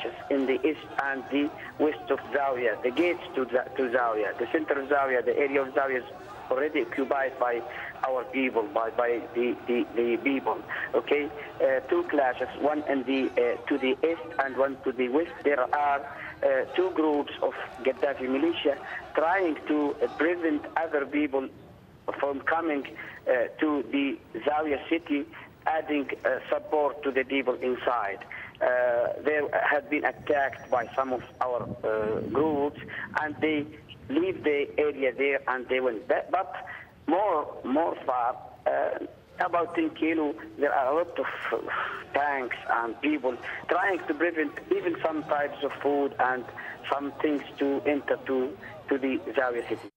clashes in the east and the west of Zawiya, the gates to Zawiya. The center of Zawiya, the area of Zawiya is already occupied by our people, by the people. Okay, two clashes, one in to the east and one to the west. There are two groups of Gaddafi militia trying to prevent other people from coming to the Zawiya city, adding support to the people inside. They had been attacked by some of our groups, and they leave the area there and they went back. But more far, about 10 kilos, there are a lot of tanks and people trying to prevent even some types of food and some things to enter to the Zawiya city.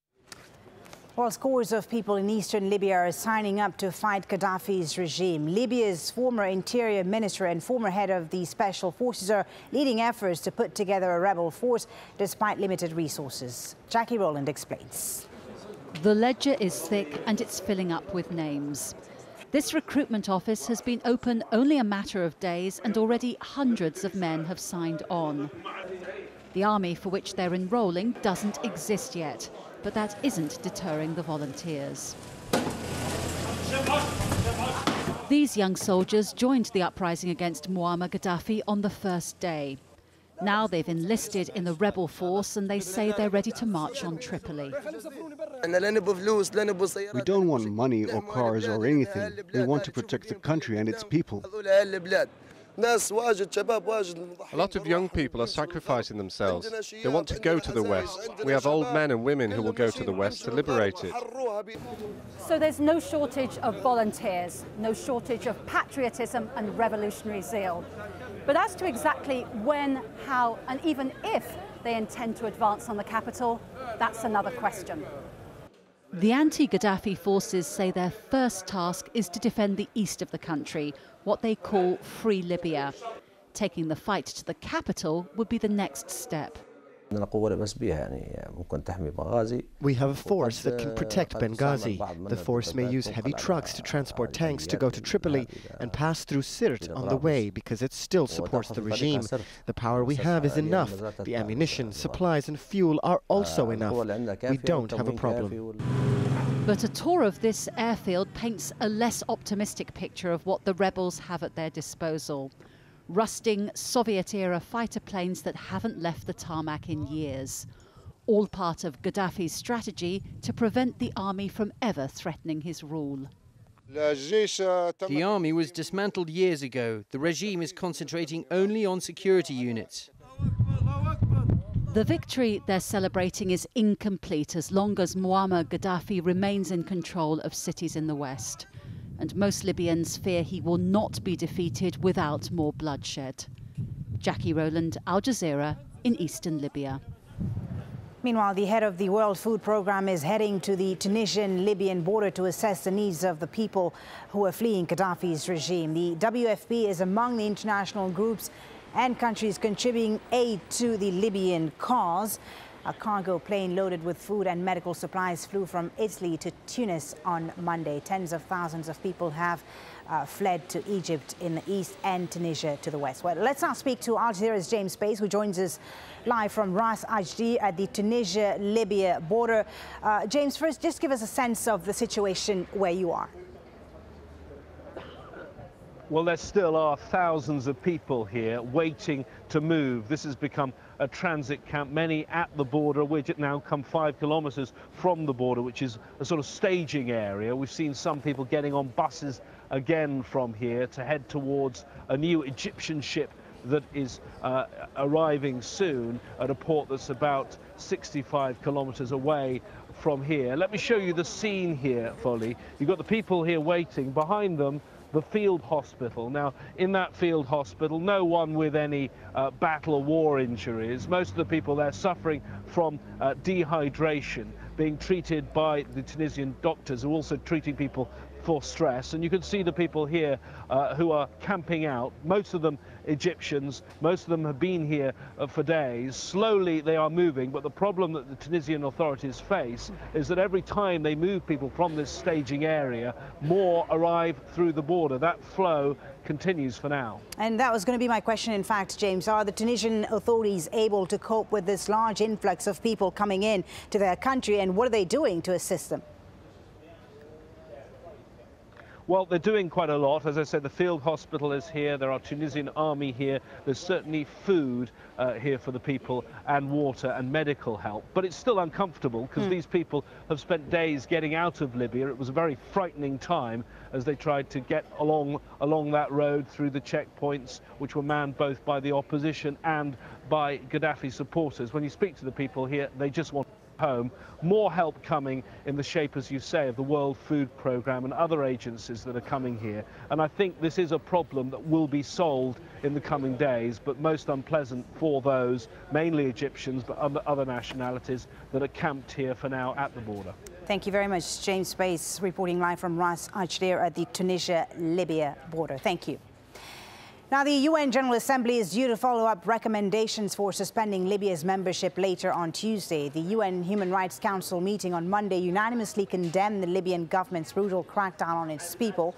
Well, scores of people in eastern Libya are signing up to fight Gaddafi's regime. Libya's former interior minister and former head of the special forces are leading efforts to put together a rebel force despite limited resources. Jackie Rowland explains. The ledger is thick and it's filling up with names. This recruitment office has been open only a matter of days and already hundreds of men have signed on. The army for which they're enrolling doesn't exist yet, but that isn't deterring the volunteers. These young soldiers joined the uprising against Muammar Gaddafi on the first day. Now they've enlisted in the rebel force and they say they're ready to march on Tripoli. We don't want money or cars or anything. We want to protect the country and its people. A lot of young people are sacrificing themselves. They want to go to the West. We have old men and women who will go to the West to liberate it. So there's no shortage of volunteers, no shortage of patriotism and revolutionary zeal. But as to exactly when, how, and even if they intend to advance on the capital, that's another question. The anti-Gaddafi forces say their first task is to defend the east of the country, what they call Free Libya. Taking the fight to the capital would be the next step. We have a force that can protect Benghazi. The force may use heavy trucks to transport tanks to go to Tripoli and pass through Sirte on the way because it still supports the regime. The power we have is enough. The ammunition, supplies and fuel are also enough. We don't have a problem. But a tour of this airfield paints a less optimistic picture of what the rebels have at their disposal. Rusting Soviet-era fighter planes that haven't left the tarmac in years. All part of Gaddafi's strategy to prevent the army from ever threatening his rule. The army was dismantled years ago. The regime is concentrating only on security units. The victory they're celebrating is incomplete as long as Muammar Gaddafi remains in control of cities in the west. And most Libyans fear he will not be defeated without more bloodshed. Jackie Rowland, Al Jazeera in eastern Libya. Meanwhile, the head of the World Food Programme is heading to the Tunisian-Libyan border to assess the needs of the people who are fleeing Gaddafi's regime. The WFP is among the international groups and countries contributing aid to the Libyan cause. A cargo plane loaded with food and medical supplies flew from Italy to Tunis on Monday. Tens of thousands of people have fled to Egypt in the east and Tunisia to the west. Well, let's now speak to Al Jazeera's James Space, who joins us live from Ras Ajdi at the Tunisia-Libya border. James, first, just give us a sense of the situation where you are. Well, there still are thousands of people here waiting to move. This has become a transit camp, many at the border, which now come 5 kilometers from the border, which is a sort of staging area. We've seen some people getting on buses again from here to head towards a new Egyptian ship that is arriving soon at a port that's about 65 kilometers away from here. Let me show you the scene here, Folly. You've got the people here waiting. Behind them, the field hospital. Now, in that field hospital, no one with any battle or war injuries. Most of the people there suffering from dehydration, being treated by the Tunisian doctors, who are also treating people for stress. And you can see the people here who are camping out, most of them Egyptians, most of them have been here for days. Slowly they are moving, but the problem that the Tunisian authorities face is that every time they move people from this staging area, more arrive through the border. That flow continues for now. And that was going to be my question, in fact, James. Are the Tunisian authorities able to cope with this large influx of people coming in to their country, and what are they doing to assist them? Well, they're doing quite a lot. As I said, the field hospital is here. There are Tunisian army here. There's certainly food here for the people, and water and medical help. But it's still uncomfortable because these people have spent days getting out of Libya. It was a very frightening time as they tried to get along that road through the checkpoints, which were manned both by the opposition and by Gaddafi supporters. When you speak to the people here, they just want home. More help coming in the shape, as you say, of the World Food Programme and other agencies that are coming here. And I think this is a problem that will be solved in the coming days, but most unpleasant for those, mainly Egyptians, but other nationalities that are camped here for now at the border. Thank you very much, James Space, reporting live from Ras AlJazeera at the Tunisia-Libya border. Thank you. Now, the UN General Assembly is due to follow up recommendations for suspending Libya's membership later on Tuesday. The UN Human Rights Council meeting on Monday unanimously condemned the Libyan government's brutal crackdown on its people.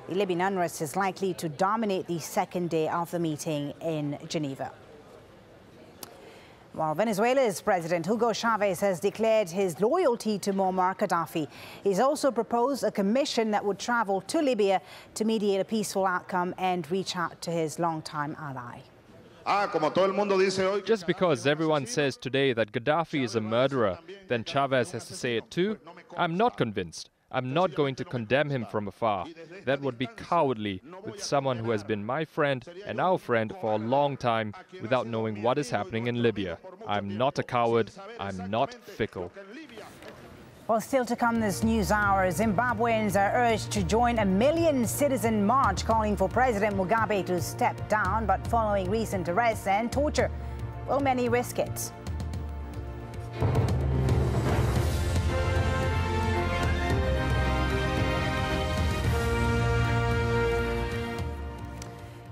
The Libyan unrest is likely to dominate the second day of the meeting in Geneva. While Venezuela's President Hugo Chavez has declared his loyalty to Muammar Gaddafi, he's also proposed a commission that would travel to Libya to mediate a peaceful outcome and reach out to his longtime ally. Just because everyone says today that Gaddafi is a murderer, then Chavez has to say it too? I'm not convinced. I'm not going to condemn him from afar. That would be cowardly with someone who has been my friend and our friend for a long time without knowing what is happening in Libya. I'm not a coward. I'm not fickle. Well, still to come this news hour, Zimbabweans are urged to join a million-citizen march calling for President Mugabe to step down, but following recent arrests and torture, will many risk it?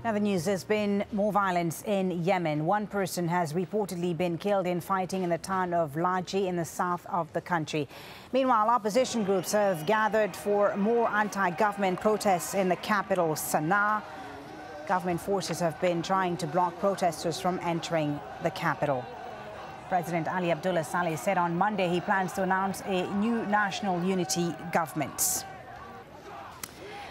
Now, the news, there's been more violence in Yemen. One person has reportedly been killed in fighting in the town of Laji in the south of the country. Meanwhile, opposition groups have gathered for more anti-government protests in the capital, Sana'a. Government forces have been trying to block protesters from entering the capital. President Ali Abdullah Saleh said on Monday he plans to announce a new national unity government.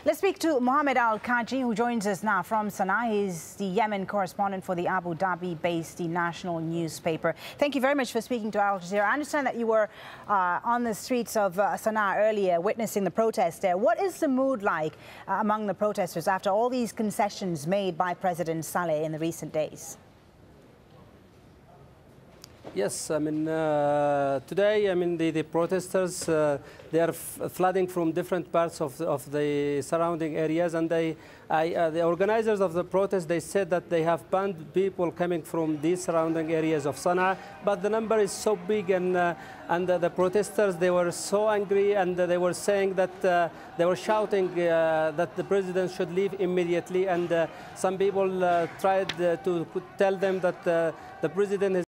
Let's speak to Mohammed Al-Kaji, who joins us now from Sana'a. He's the Yemen correspondent for the Abu Dhabi-based The National newspaper. Thank you very much for speaking to AlJazeera. I understand that you were on the streets of Sana'a earlier, witnessing the protest there. What is the mood like among the protesters after all these concessions made by President Saleh in the recent days? Yes, I mean, today, I mean, the protesters, they are flooding from different parts of the surrounding areas, and the organizers of the protest, they said that they have banned people coming from these surrounding areas of Sana'a, but the number is so big, and the protesters, they were so angry, and they were saying that they were shouting that the president should leave immediately, and some people tried to tell them that the president is